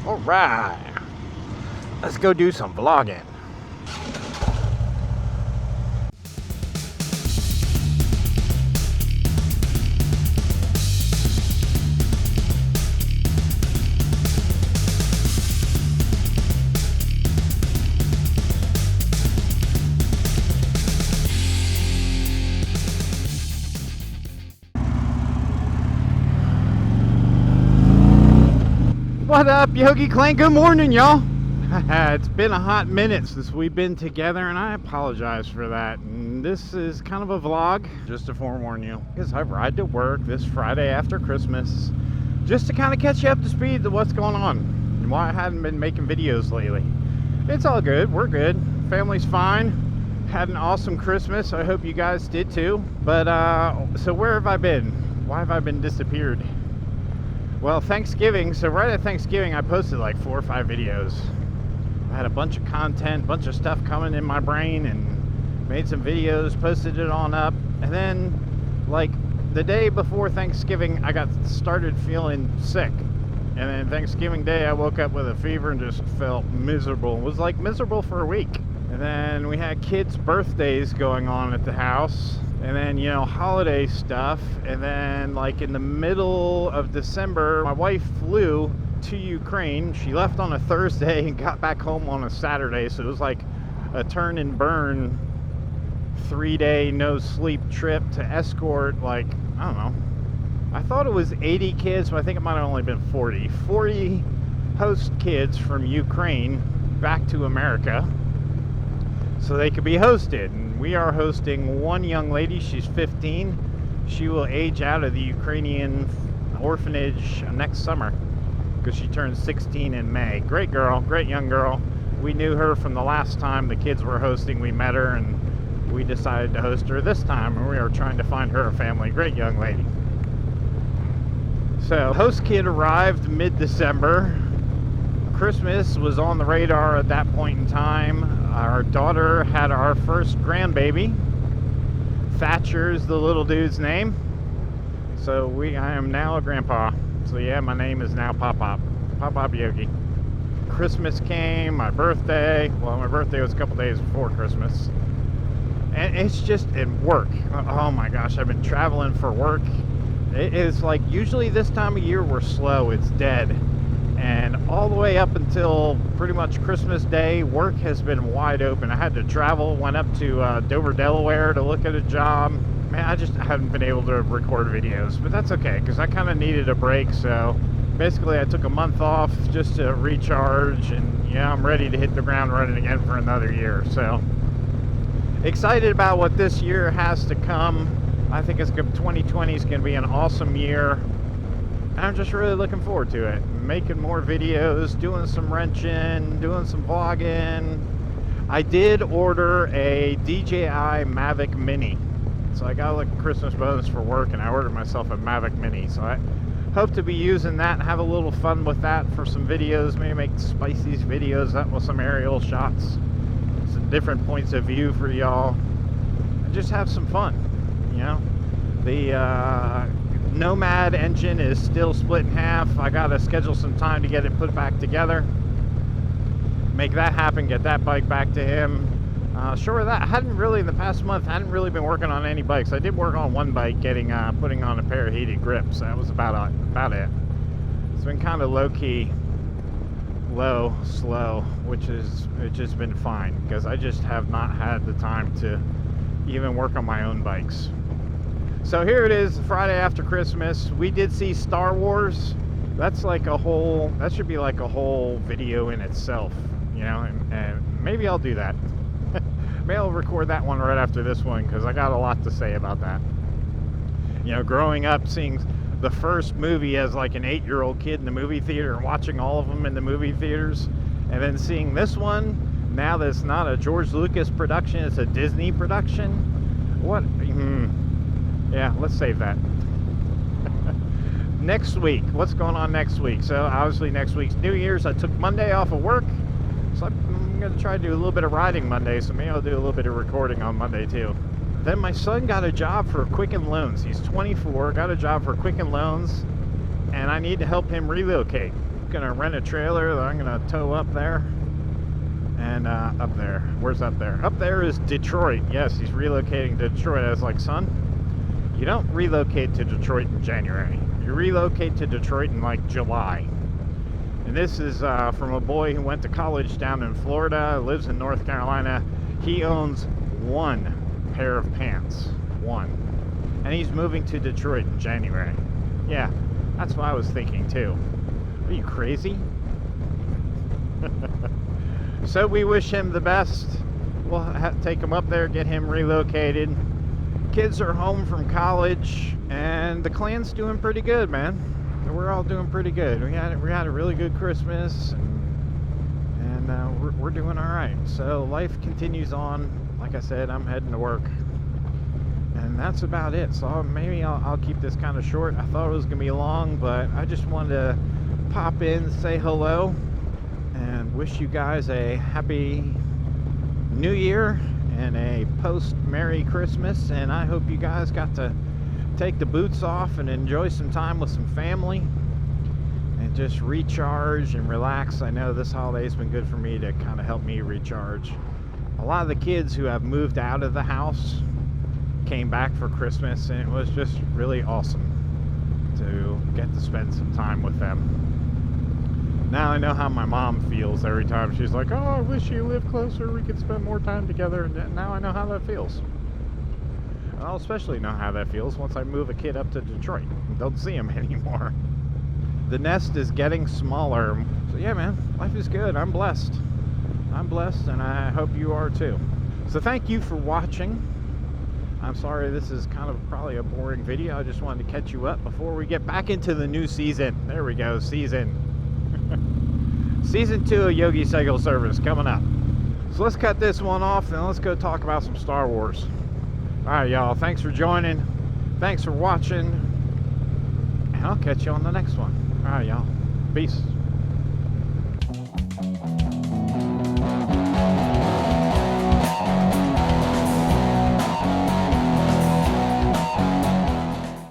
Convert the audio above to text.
Alright, let's go do some vlogging. What up, Yogi Clan? Good morning, y'all. It's been a hot minute since we've been together, and I apologize for that. And this is kind of a vlog, just to forewarn you, because I ride to work this Friday after Christmas, just to kind of catch you up to speed to what's going on and why I hadn't been making videos lately. It's all good. We're good. Family's fine. Had an awesome Christmas. I hope you guys did too. But so where have I been? Why have I been disappeared? Well, Thanksgiving, so right at Thanksgiving I posted like 4 or 5 videos. I had a bunch of content, a bunch of stuff coming in my brain, and made some videos, posted it on up. And then like the day before Thanksgiving I got started feeling sick. And then Thanksgiving Day I woke up with a fever and just felt miserable. It was like miserable for a week. And then we had kids' birthdays going on at the house. And then, you know, holiday stuff. And then like in the middle of December, my wife flew to Ukraine. She left on a Thursday and got back home on a Saturday. So it was like a turn and burn 3-day no sleep trip to escort, like, I don't know. I thought it was 80 kids, but I think it might have only been 40. 40 host kids from Ukraine back to America so they could be hosted. And we are hosting one young lady. She's 15. She will age out of the Ukrainian orphanage next summer because she turns 16 in May. Great girl, great young girl. We knew her from the last time the kids were hosting. We met her and we decided to host her this time, and we are trying to find her a family. Great young lady. So host kid arrived mid-December. Christmas was on the radar at that point in time. Our daughter had our first grandbaby. Thatcher's the little dude's name. So I am now a grandpa. So yeah, my name is now Pop Yogi. Christmas came, my birthday. Well, my birthday was a couple days before Christmas. And it's just in work. Oh my gosh, I've been traveling for work. It is like usually this time of year we're slow, it's dead. And all the way up until pretty much Christmas Day, work has been wide open. I had to travel, went up to Dover, Delaware to look at a job. Man, I just haven't been able to record videos, but that's okay, because I kind of needed a break. So basically I took a month off just to recharge, and yeah, I'm ready to hit the ground running again for another year. So excited about what this year has to come. I think 2020 is going to be an awesome year. I'm just really looking forward to it. Making more videos, doing some wrenching, doing some vlogging. I did order a DJI Mavic Mini. So I got like a Christmas bonus for work, and I ordered myself a Mavic Mini. So I hope to be using that and have a little fun with that for some videos. Maybe make spicy videos up with some aerial shots, some different points of view for y'all. And just have some fun, you know. The Nomad engine is still split in half. I gotta schedule some time to get it put back together, make that happen, get that bike back to him. Sure of that. I hadn't really in the past month, hadn't really been working on any bikes. I did work on one bike, putting on a pair of heated grips. That was about it. It's been kind of low-key, slow, it's just been fine because I just have not had the time to even work on my own bikes. So here it is, Friday after Christmas. We did see Star Wars. That should be like a whole video in itself, you know, and maybe I'll do that. Maybe I'll record that one right after this one because I got a lot to say about that. You know, growing up, seeing the first movie as like an 8-year-old kid in the movie theater and watching all of them in the movie theaters, and then seeing this one, now that it's not a George Lucas production, it's a Disney production. What? Yeah, let's save that. Next week, what's going on next week? So obviously next week's New Year's. I took Monday off of work, so I'm going to try to do a little bit of riding Monday, so maybe I'll do a little bit of recording on Monday too. Then my son got a job for Quicken Loans. He's 24, got a job for Quicken Loans, and I need to help him relocate. gonna rent a trailer that I'm gonna tow up there. And up there, where's up there? Up there is Detroit. Yes, he's relocating to Detroit. I was like, son, you don't relocate to Detroit in January. You relocate to Detroit in like July. And this is from a boy who went to college down in Florida, lives in North Carolina. He owns one pair of pants. One. And he's moving to Detroit in January. Yeah, that's what I was thinking too. Are you crazy? So we wish him the best. We'll take him up there, get him relocated. Kids are home from college, and the clan's doing pretty good, man. We're all doing pretty good. We had a really good Christmas, and we're doing all right. So life continues on. Like I said, I'm heading to work, and that's about it. So maybe I'll keep this kind of short. I thought it was gonna be long, but I just wanted to pop in, say hello, and wish you guys a happy New Year and a post-Merry Christmas. And I hope you guys got to take the boots off and enjoy some time with some family and just recharge and relax. I know this holiday's been good for me to kind of help me recharge. A lot of the kids who have moved out of the house came back for Christmas, and it was just really awesome to get to spend some time with them. Now I know how my mom feels every time she's like, oh, I wish you lived closer, we could spend more time together. And now I know how that feels. I'll especially know how that feels once I move a kid up to Detroit and don't see him anymore. The nest is getting smaller. So yeah, man, life is good. I'm blessed. I'm blessed, and I hope you are too. So thank you for watching. I'm sorry this is kind of probably a boring video. I just wanted to catch you up before we get back into the new season. There we go, season. Season 2 of Yogi Cycle Service coming up. So let's cut this one off and let's go talk about some Star Wars. Alright, y'all, thanks for joining. Thanks for watching. And I'll catch you on the next one. Alright, y'all. Peace.